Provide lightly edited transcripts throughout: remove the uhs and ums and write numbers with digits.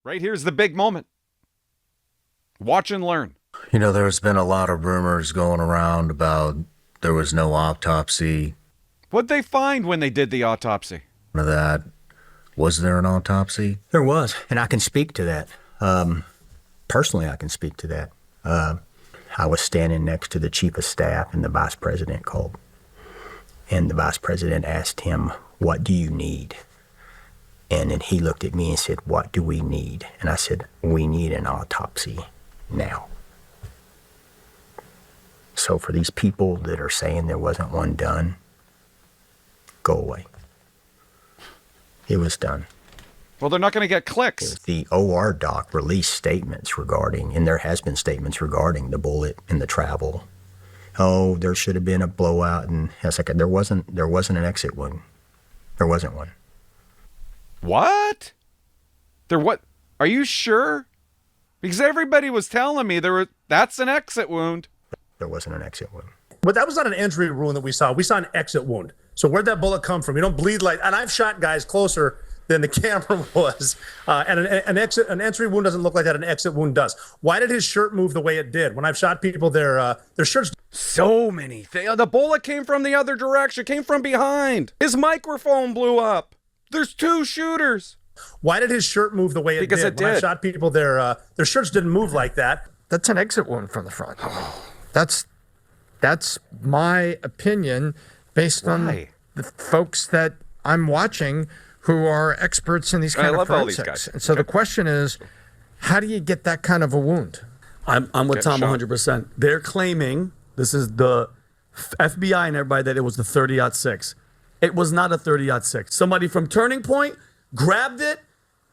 Right here's the big moment. Watch and learn. You know, there's been a lot of rumors going around about there was no autopsy. What'd they find when they did the autopsy? That was there an autopsy? There was, and I can speak to that. Personally, I can speak to that. I was standing next to the chief of staff, and the vice president called. And the vice president asked him, "What do you need?" And then he looked at me and said, "What do we need?" And I said, "We need an autopsy now." So for these people that are saying there wasn't one done, go away. It was done. Well, they're not going to get clicks. The OR doc released statements regarding, and there has been statements regarding the bullet and the travel. Oh, there should have been a blowout, and I was like, there wasn't an exit wound. There wasn't one. What? What? Are you sure? Because everybody was telling me that's an exit wound. There wasn't an exit wound. But that was not an entry wound that we saw. We saw an exit wound. So where'd that bullet come from? You don't bleed like, and I've shot guys closer than the camera was. And an entry wound doesn't look like that. An exit wound does. Why did his shirt move the way it did? When I've shot people, their shirts. So many things. The bullet came from the other direction, came from behind. His microphone blew up. There's two shooters. Why did his shirt move the way it did? Because it did. When I shot people, their shirts didn't move like that. That's an exit wound from the front. That's my opinion based on the folks that I'm watching who are experts in these kind of forensics. And so the question is, how do you get that kind of a wound? I'm with Tom 100%. They're claiming, this is the FBI and everybody, that it was the 30-06. It was not a 30-06. Somebody from Turning Point grabbed it,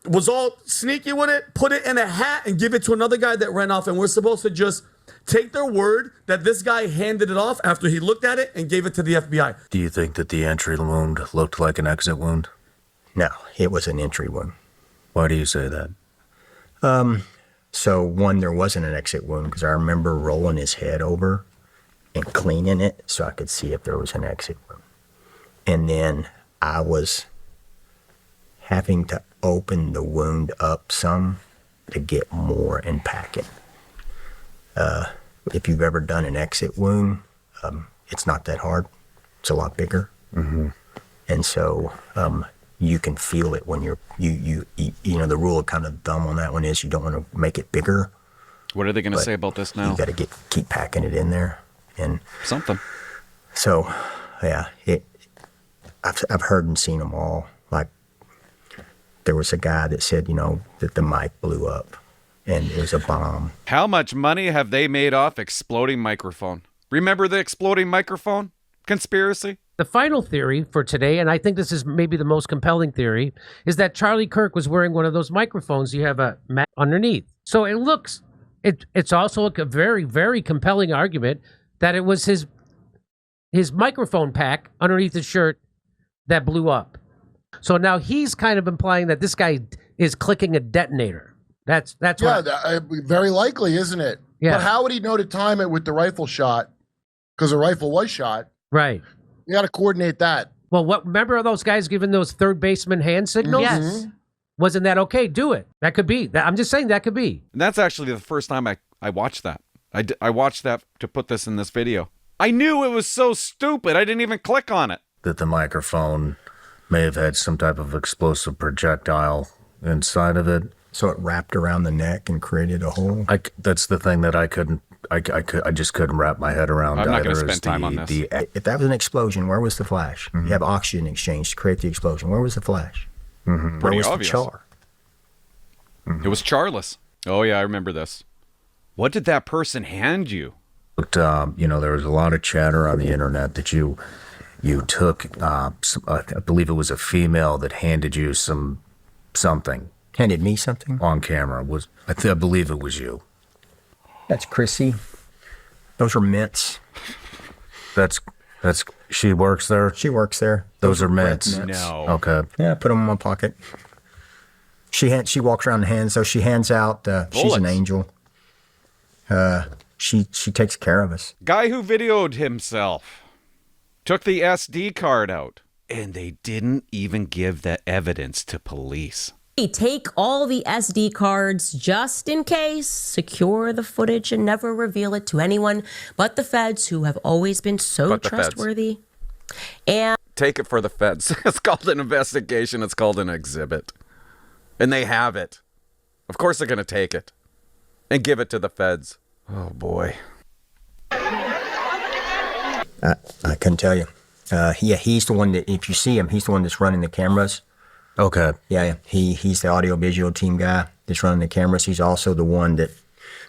was all sneaky with it, put it in a hat and give it to another guy that ran off. And we're supposed to just take their word that this guy handed it off after he looked at it and gave it to the FBI. Do you think that the entry wound looked like an exit wound? No, it was an entry wound. Why do you say that? So one, there wasn't an exit wound because I remember rolling his head over and cleaning it so I could see if there was an exit wound. And then I was having to open the wound up some to get more and pack it. If you've ever done an exit wound, it's not that hard. It's a lot bigger. Mm-hmm. And so you can feel it when you know, the rule of kind of thumb on that one is you don't want to make it bigger. What are they going to say about this now? You got to keep packing it in there. And something. So, yeah, I've heard and seen them all. Like, there was a guy that said, you know, that the mic blew up and it was a bomb. How much money have they made off exploding microphone? Remember the exploding microphone conspiracy? The final theory for today, and I think this is maybe the most compelling theory, is that Charlie Kirk was wearing one of those microphones you have a mat underneath. So it's also a very, very compelling argument that it was his microphone pack underneath his shirt that blew up. So now he's kind of implying that this guy is clicking a detonator. That's very likely, isn't it? Yeah. But how would he know to time it with the rifle shot? Because the rifle was shot. Right. You got to coordinate that. Well, remember those guys giving those third baseman hand signals? Yes. Mm-hmm. Wasn't that okay? Do it. That could be. I'm just saying that could be. And that's actually the first time I watched that. I watched that to put this in this video. I knew it was so stupid. I didn't even click on it. That the microphone may have had some type of explosive projectile inside of it. So it wrapped around the neck and created a hole? That's the thing that I just couldn't wrap my head around. I'm not going to spend time on this. If that was an explosion, where was the flash? Mm-hmm. You have oxygen exchange to create the explosion. Where was the flash? Mm-hmm. Where was obvious. the char? Mm-hmm. It was charless. Oh, yeah, I remember this. What did that person hand you? But, there was a lot of chatter on the internet that you took, I believe it was a female that handed you something. Handed me something? On camera. I believe it was you. That's Chrissy. Those are mints. That's she works there? She works there. Those are mints. No. Okay. Yeah, I put them in my pocket. She walks around and hands, so she hands out, she's an angel. She takes care of us. Guy who videoed himself took the SD card out, and they didn't even give the evidence to police. Take all the SD cards just in case, secure the footage and never reveal it to anyone but the feds, who have always been so trustworthy. And take it for the feds. It's called an investigation. It's called an exhibit. And they have it. Of course they're going to take it and give it to the feds. Oh, boy. I couldn't tell you. Yeah, he's the one that, if you see him, he's the one that's running the cameras. Okay. Yeah. He's the audio-visual team guy that's running the cameras. He's also the one that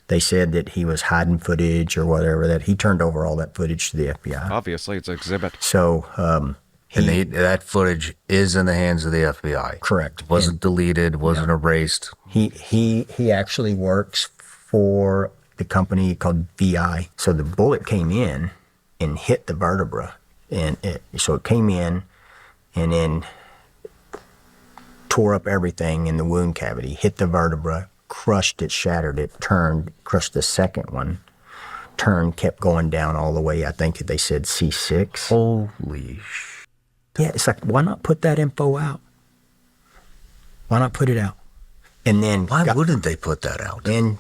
they said that he was hiding footage or whatever, that he turned over all that footage to the FBI. Obviously, it's an exhibit. So, that footage is in the hands of the FBI. Correct. Wasn't deleted, wasn't erased. He actually works for the company called VI. So the bullet came in and hit the vertebra. So it came in and then tore up everything in the wound cavity, hit the vertebra, crushed it, shattered it, turned, crushed the second one, turned, kept going down all the way. I think they said C6. Holy Yeah, it's like, why not put that info out? Why not put it out? And then why wouldn't they put that out? And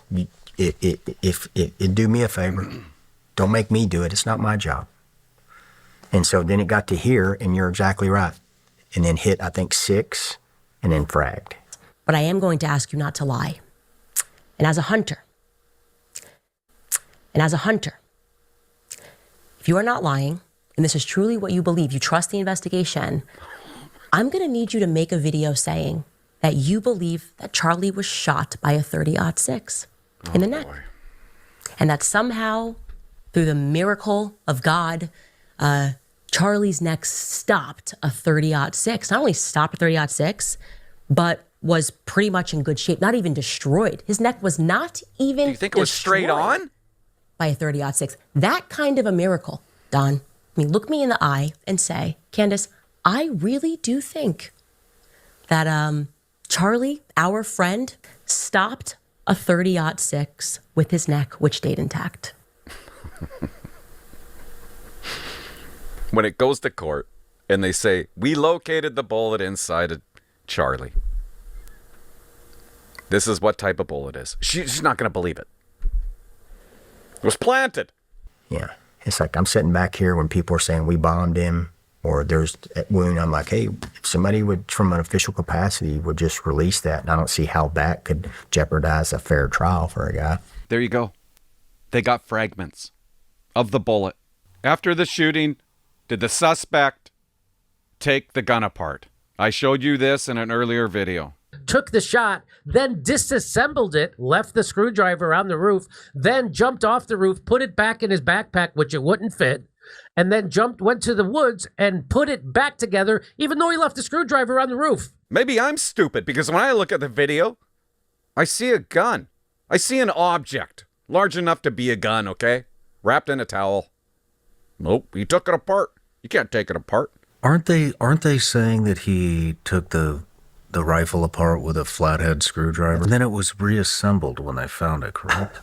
if do me a favor, don't make me do it. It's not my job. And so then it got to here, and you're exactly right. And then hit, I think, 6, and then fragged. But I am going to ask you not to lie. And as a hunter, if you are not lying, and this is truly what you believe, you trust the investigation, I'm going to need you to make a video saying that you believe that Charlie was shot by a 30-06 in the neck. And that somehow, through the miracle of God, Charlie's neck stopped a 30-06. Not only stopped a 30-06, but was pretty much in good shape, not even destroyed. His neck was not even Do you think it was straight on? By a 30-06. That kind of a miracle, Don. I mean, look me in the eye and say, Candace, I really do think that Charlie, our friend, stopped a 30-06 with his neck, which stayed intact. When it goes to court and they say, we located the bullet inside of Charlie. This is what type of bullet it is. She's not going to believe it. It was planted. Yeah. It's like I'm sitting back here when people are saying we bombed him or there's a wound. I'm like, hey, if somebody would, from an official capacity, would just release that. And I don't see how that could jeopardize a fair trial for a guy. There you go. They got fragments of the bullet. After the shooting, did the suspect take the gun apart? I showed you this in an earlier video. Took the shot, then disassembled it, left the screwdriver on the roof, then jumped off the roof, put it back in his backpack, which it wouldn't fit, and then went to the woods and put it back together, even though he left the screwdriver on the roof. Maybe I'm stupid, because when I look at the video, I see a gun. I see an object large enough to be a gun, okay? Wrapped in a towel. Nope, he took it apart. You can't take it apart. Aren't they saying that he took the rifle apart with a flathead screwdriver? And then it was reassembled when they found it, correct?